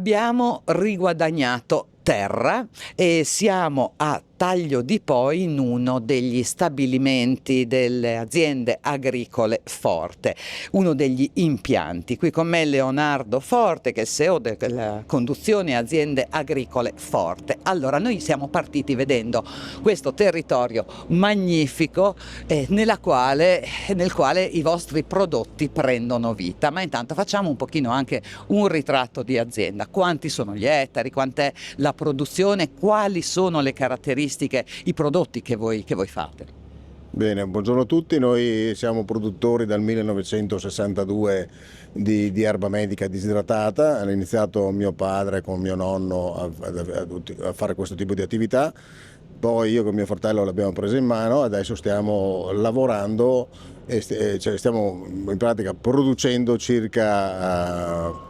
Abbiamo riguadagnato terra e siamo a Taglio di Poi in uno degli stabilimenti delle aziende agricole Forte, uno degli impianti. Qui con me Leonardo Forte, che è il CEO della conduzione aziende agricole Forte. Allora, noi siamo partiti vedendo questo territorio magnifico nel quale i vostri prodotti prendono vita, ma intanto facciamo un pochino anche un ritratto di azienda. Quanti sono gli ettari, quant'è la produzione, quali sono le caratteristiche, i prodotti che voi fate? Bene, buongiorno a tutti, noi siamo produttori dal 1962 di erba medica disidratata. Ha iniziato mio padre con mio nonno a fare questo tipo di attività, poi io con mio fratello l'abbiamo presa in mano, adesso stiamo lavorando e stiamo in pratica producendo circa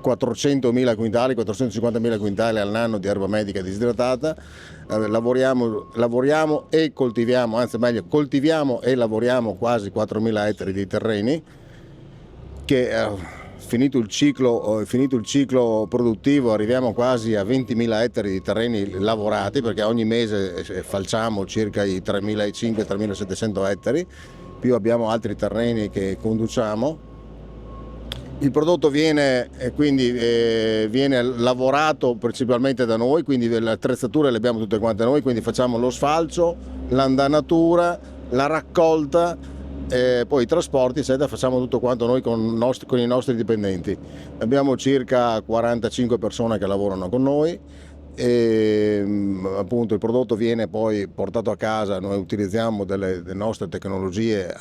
400.000 quintali, 450.000 quintali all'anno di erba medica disidratata. Lavoriamo e coltiviamo, anzi meglio, coltiviamo e lavoriamo quasi 4.000 ettari di terreni che finito il ciclo produttivo arriviamo quasi a 20.000 ettari di terreni lavorati, perché ogni mese falciamo circa i 3.500-3.700 ettari, più abbiamo altri terreni che conduciamo. Il prodotto viene lavorato principalmente da noi, quindi le attrezzature le abbiamo tutte quante noi, quindi facciamo lo sfalcio, l'andanatura, la raccolta, poi i trasporti, eccetera, facciamo tutto quanto noi con i nostri dipendenti. Abbiamo circa 45 persone che lavorano con noi. E appunto il prodotto viene poi portato a casa, noi utilizziamo delle nostre tecnologie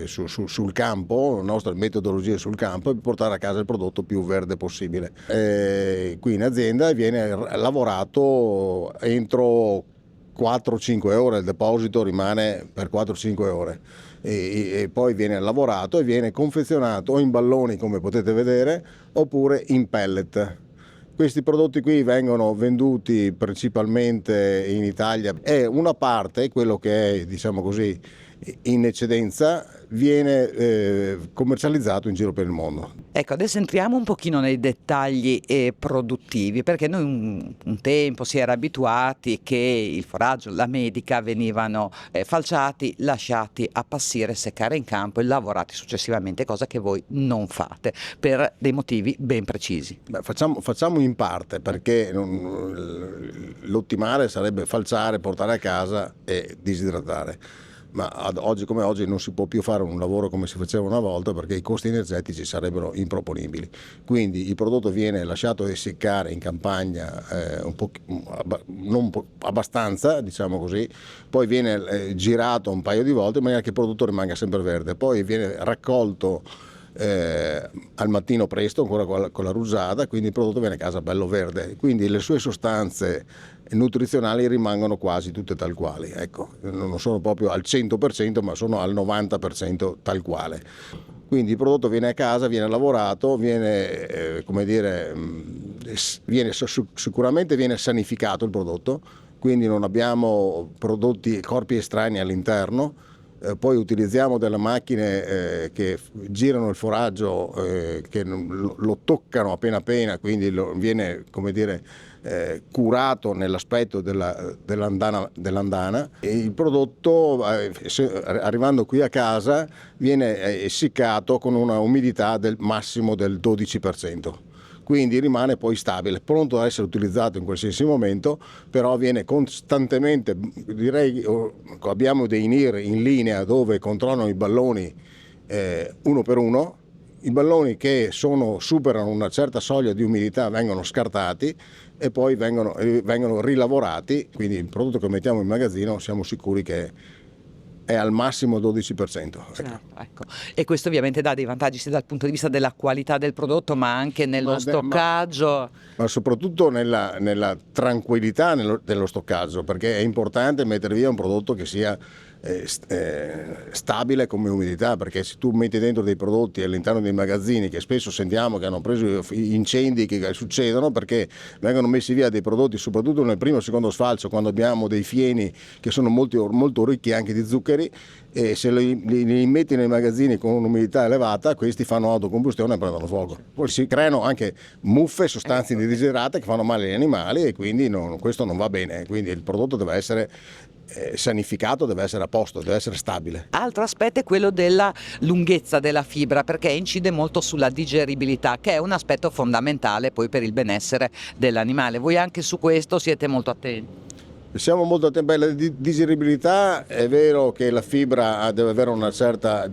sul campo, le nostre metodologie sul campo, per portare a casa il prodotto più verde possibile. Qui in azienda viene lavorato entro 4-5 ore, il deposito rimane per 4-5 ore e poi viene lavorato e viene confezionato o in balloni, come potete vedere, oppure in pellet. Questi prodotti qui vengono venduti principalmente in Italia e una parte, quello che è, diciamo così, in eccedenza, viene commercializzato in giro per il mondo. Ecco, adesso entriamo un pochino nei dettagli produttivi, perché noi un tempo si era abituati che il foraggio, la medica venivano falciati, lasciati appassire, seccare in campo e lavorati successivamente, cosa che voi non fate per dei motivi ben precisi. Beh, facciamo in parte, perché l'ottimale sarebbe falciare, portare a casa e disidratare. Ma oggi come oggi non si può più fare un lavoro come si faceva una volta, perché i costi energetici sarebbero improponibili. Quindi il prodotto viene lasciato essiccare in campagna non abbastanza, diciamo così, poi viene girato un paio di volte in maniera che il prodotto rimanga sempre verde, poi viene raccolto al mattino presto ancora con la rugiada, quindi il prodotto viene a casa bello verde, quindi le sue sostanze nutrizionali rimangono quasi tutte tal quali, ecco, non sono proprio al 100%, ma sono al 90% tal quale. Quindi il prodotto viene a casa, viene lavorato, sicuramente viene sanificato il prodotto, quindi non abbiamo corpi estranei all'interno. Poi utilizziamo delle macchine che girano il foraggio, che lo toccano appena appena, quindi viene, come dire, curato nell'aspetto dell'andana, e il prodotto arrivando qui a casa viene essiccato con una umidità del massimo del 12%. Quindi rimane poi stabile, pronto ad essere utilizzato in qualsiasi momento, però viene costantemente, direi, abbiamo dei NIR in linea dove controllano i balloni uno per uno. I balloni che superano una certa soglia di umidità vengono scartati e poi vengono rilavorati, quindi il prodotto che mettiamo in magazzino siamo sicuri che è al massimo 12%. Ecco. E questo ovviamente dà dei vantaggi sia dal punto di vista della qualità del prodotto, ma anche nello stoccaggio. Ma soprattutto nella tranquillità dello stoccaggio, perché è importante mettere via un prodotto che sia stabile come umidità, perché se tu metti dentro dei prodotti all'interno dei magazzini, che spesso sentiamo che hanno preso incendi che succedono perché vengono messi via dei prodotti soprattutto nel primo e secondo sfalcio, quando abbiamo dei fieni che sono molto ricchi anche di zuccheri, e se li metti nei magazzini con un'umidità elevata, questi fanno autocombustione e prendono fuoco. Poi si creano anche muffe, sostanze indesiderate che fanno male agli animali, e quindi questo non va bene. Quindi il prodotto deve essere sanificato, deve essere a posto, deve essere stabile. Altro aspetto è quello della lunghezza della fibra, perché incide molto sulla digeribilità, che è un aspetto fondamentale poi per il benessere dell'animale. Voi anche su questo siete molto attenti? Siamo molto attenti. La digeribilità, è vero che la fibra deve avere una certa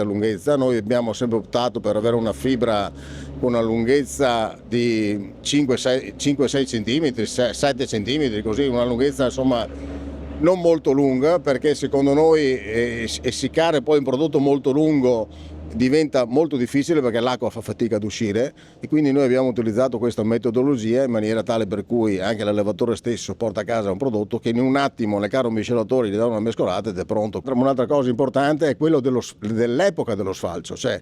lunghezza. Noi abbiamo sempre optato per avere una fibra con una lunghezza di 5-6 cm, 7 cm, così, una lunghezza insomma non molto lunga, perché secondo noi essiccare poi un prodotto molto lungo diventa molto difficile, perché l'acqua fa fatica ad uscire, e quindi noi abbiamo utilizzato questa metodologia in maniera tale per cui anche l'allevatore stesso porta a casa un prodotto che in un attimo le caro miscelatori gli danno una mescolata ed è pronto. Un'altra cosa importante è quello dell'epoca dello sfalcio, cioè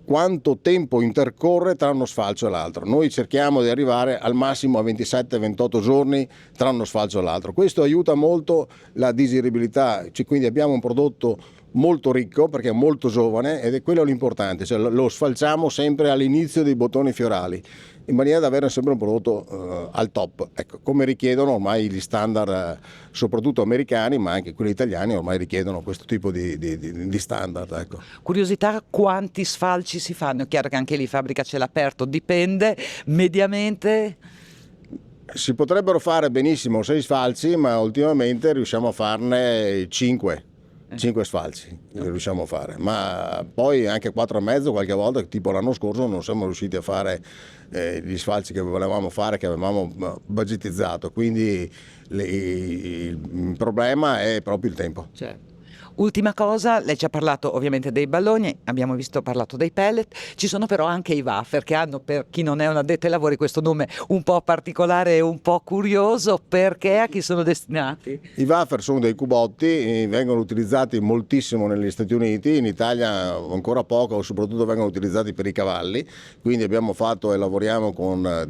quanto tempo intercorre tra uno sfalcio e l'altro. Noi cerchiamo di arrivare al massimo a 27-28 giorni tra uno sfalcio e l'altro. Questo aiuta molto la digeribilità, quindi abbiamo un prodotto molto ricco perché è molto giovane, ed è quello l'importante, cioè lo sfalciamo sempre all'inizio dei bottoni fiorali, in maniera da avere sempre un prodotto al top, ecco, come richiedono ormai gli standard soprattutto americani, ma anche quelli italiani ormai richiedono questo tipo di standard, ecco. Curiosità, quanti sfalci si fanno? È chiaro che anche lì fabbrica a cielo aperto, dipende, mediamente? Si potrebbero fare benissimo 6 sfalci, ma ultimamente riusciamo a farne 5 sfalci, riusciamo a fare, ma poi anche 4,5 qualche volta, tipo l'anno scorso non siamo riusciti a fare gli sfalci che volevamo fare, che avevamo budgetizzato, quindi il problema è proprio il tempo. Certo. Ultima cosa, lei ci ha parlato ovviamente dei balloni, abbiamo parlato dei pellet, ci sono però anche i wafer, che hanno, per chi non è un addetto ai lavori, questo nome un po' particolare e un po' curioso. Perché? A chi sono destinati? I wafer sono dei cubotti, vengono utilizzati moltissimo negli Stati Uniti, in Italia ancora poco, soprattutto vengono utilizzati per i cavalli, quindi abbiamo fatto e lavoriamo con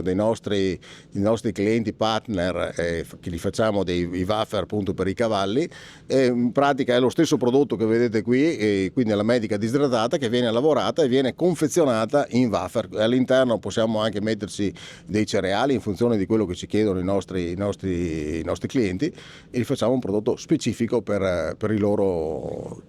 i nostri clienti partner, che li facciamo i wafer appunto per i cavalli. In pratica è lo stesso prodotto che vedete qui, e quindi è la medica disidratata che viene lavorata e viene confezionata in wafer. All'interno possiamo anche metterci dei cereali in funzione di quello che ci chiedono i nostri clienti, e gli facciamo un prodotto specifico per i loro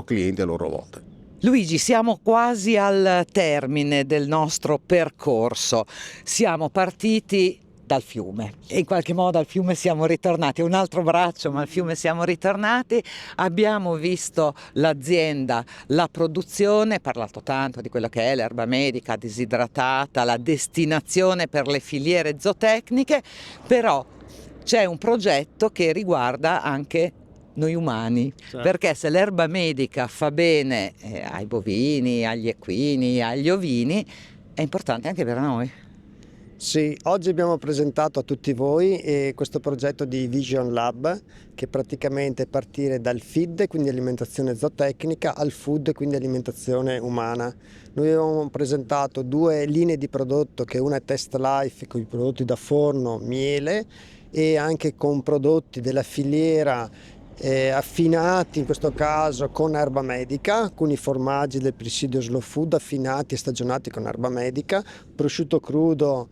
clienti a loro volta. Luigi, siamo quasi al termine del nostro percorso. Siamo partiti dal fiume e in qualche modo al fiume siamo ritornati, è un altro braccio, ma al fiume siamo ritornati. Abbiamo visto l'azienda, la produzione, parlato tanto di quello che è l'erba medica disidratata, la destinazione per le filiere zootecniche, però c'è un progetto che riguarda anche noi umani, certo. Perché se l'erba medica fa bene ai bovini, agli equini, agli ovini, è importante anche per noi. Sì, oggi abbiamo presentato a tutti voi questo progetto di Vision Lab, che praticamente è partire dal feed, quindi alimentazione zootecnica, al food, quindi alimentazione umana. Noi abbiamo presentato 2 linee di prodotto, che una è Test Life con i prodotti da forno, miele, e anche con prodotti della filiera affinati in questo caso con erba medica, alcuni formaggi del presidio Slow Food affinati e stagionati con erba medica, prosciutto crudo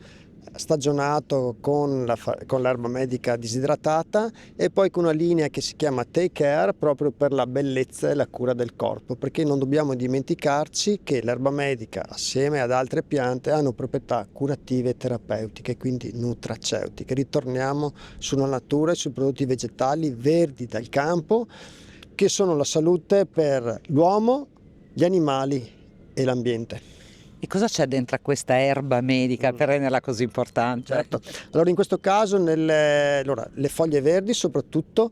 stagionato con l'erba medica disidratata, e poi con una linea che si chiama Take Care, proprio per la bellezza e la cura del corpo, perché non dobbiamo dimenticarci che l'erba medica assieme ad altre piante hanno proprietà curative e terapeutiche, quindi nutraceutiche. Ritorniamo sulla natura e sui prodotti vegetali verdi dal campo, che sono la salute per l'uomo, gli animali e l'ambiente. E cosa c'è dentro a questa erba medica per renderla così importante? Certo. Allora in questo caso le foglie verdi soprattutto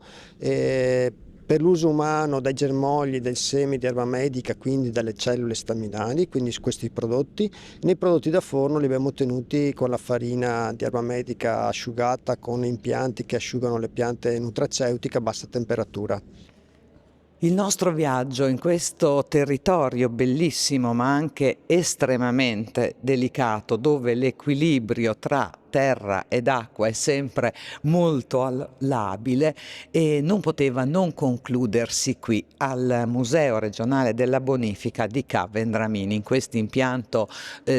per l'uso umano dai germogli, del seme di erba medica, quindi dalle cellule staminali, quindi su questi prodotti. Nei prodotti da forno li abbiamo ottenuti con la farina di erba medica asciugata con impianti che asciugano le piante nutraceutiche a bassa temperatura. Il nostro viaggio in questo territorio bellissimo ma anche estremamente delicato, dove l'equilibrio tra terra ed acqua è sempre molto labile, e non poteva non concludersi qui al Museo regionale della bonifica di Ca' Vendramini, in questo impianto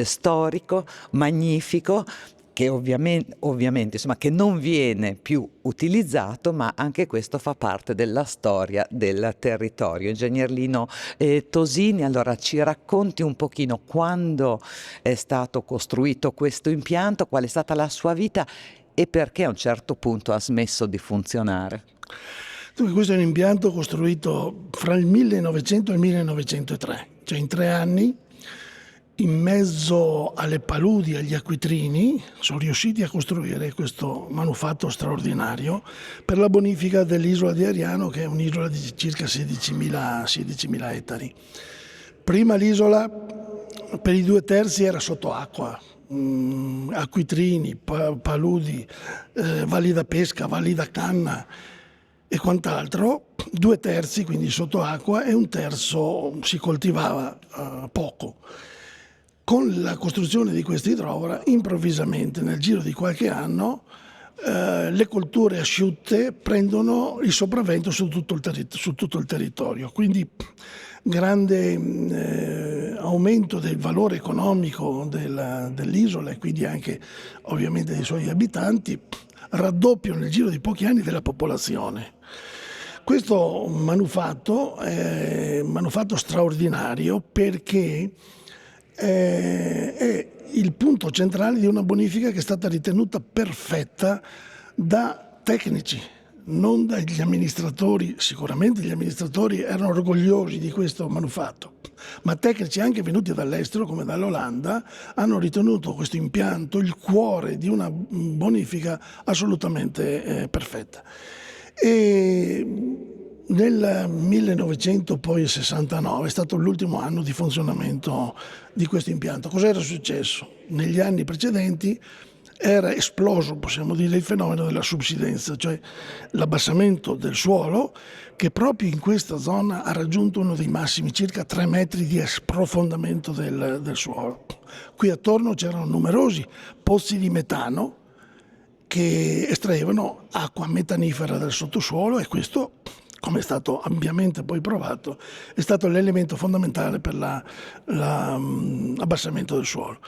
storico, magnifico, che ovviamente insomma, che non viene più utilizzato, ma anche questo fa parte della storia del territorio. Ingegner Lino Tosini, allora ci racconti un pochino quando è stato costruito questo impianto, qual è stata la sua vita e perché a un certo punto ha smesso di funzionare. Dunque, questo è un impianto costruito fra il 1900 e il 1903, cioè in 3 anni. In mezzo alle paludi e agli acquitrini sono riusciti a costruire questo manufatto straordinario per la bonifica dell'isola di Ariano, che è un'isola di circa 16.000 ettari. Prima l'isola per i 2/3 era sotto acqua, acquitrini, paludi, valli da pesca, valli da canna e quant'altro, 2/3 quindi sotto acqua e 1/3 si coltivava poco. Con la costruzione di questa idrovora, improvvisamente, nel giro di qualche anno, le colture asciutte prendono il sopravvento su tutto il territorio. Quindi grande aumento del valore economico dell'isola e quindi anche ovviamente dei suoi abitanti, raddoppio nel giro di pochi anni della popolazione. Questo manufatto è un manufatto straordinario perché è il punto centrale di una bonifica che è stata ritenuta perfetta da tecnici, non dagli amministratori. Sicuramente gli amministratori erano orgogliosi di questo manufatto, ma tecnici anche venuti dall'estero, come dall'Olanda, hanno ritenuto questo impianto il cuore di una bonifica assolutamente perfetta. E nel 1969 è stato l'ultimo anno di funzionamento di questo impianto. Cos'era successo? Negli anni precedenti era esploso, possiamo dire, il fenomeno della subsidenza, cioè l'abbassamento del suolo, che proprio in questa zona ha raggiunto uno dei massimi, circa 3 metri di sprofondamento del suolo. Qui attorno c'erano numerosi pozzi di metano che estraevano acqua metanifera dal sottosuolo, e questo, come è stato ampiamente poi provato, è stato l'elemento fondamentale per l'abbassamento del suolo.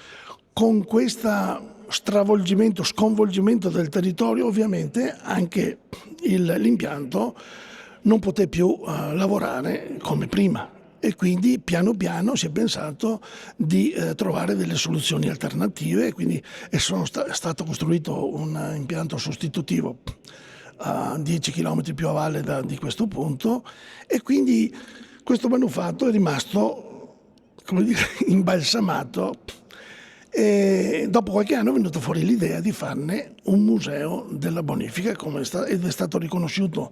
Con questo sconvolgimento del territorio, ovviamente anche l'impianto non poté più lavorare come prima, e quindi piano piano si è pensato di trovare delle soluzioni alternative, e quindi è stato costruito un impianto sostitutivo a 10 km più a valle di questo punto, e quindi questo manufatto è rimasto, come dire, imbalsamato, e dopo qualche anno è venuta fuori l'idea di farne un museo della bonifica, ed è stato riconosciuto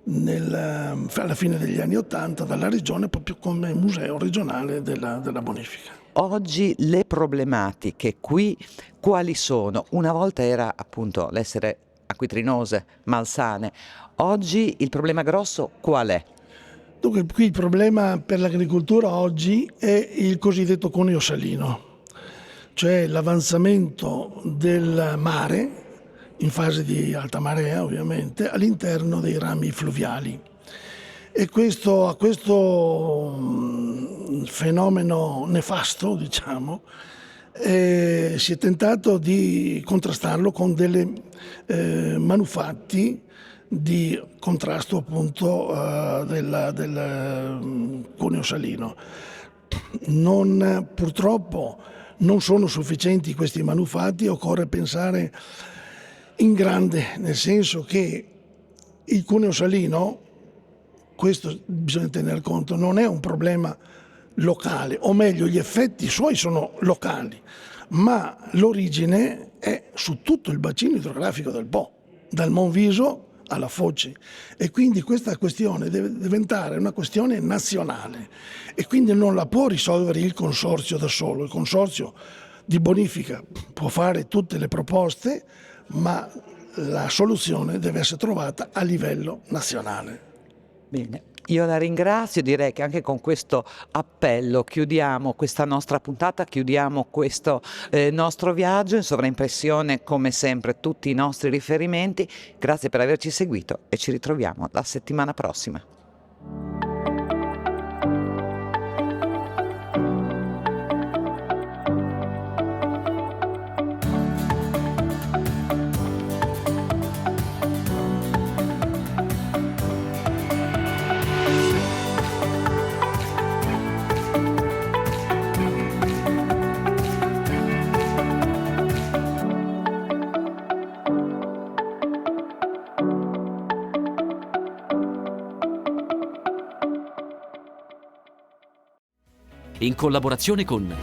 alla fine degli anni '80 dalla regione proprio come museo regionale della bonifica. Oggi le problematiche qui quali sono? Una volta era appunto l'essere acquitrinose, malsane. Oggi il problema grosso qual è? Dunque, qui il problema per l'agricoltura oggi è il cosiddetto conio salino, cioè l'avanzamento del mare in fase di alta marea, ovviamente, all'interno dei rami fluviali. E a questo fenomeno nefasto, diciamo, si è tentato di contrastarlo con dei manufatti di contrasto appunto del conio salino. Purtroppo non sono sufficienti questi manufatti, occorre pensare in grande, nel senso che il cuneo salino, questo bisogna tener conto, non è un problema locale, o meglio gli effetti suoi sono locali, ma l'origine è su tutto il bacino idrografico del Po, dal Monviso alla Foci, e quindi questa questione deve diventare una questione nazionale e quindi non la può risolvere il consorzio da solo. Il consorzio di bonifica può fare tutte le proposte, ma la soluzione deve essere trovata a livello nazionale. Bene, io la ringrazio, direi che anche con questo appello chiudiamo questa nostra puntata, chiudiamo questo nostro viaggio in sovraimpressione, come sempre tutti i nostri riferimenti. Grazie per averci seguito e ci ritroviamo la settimana prossima. In collaborazione con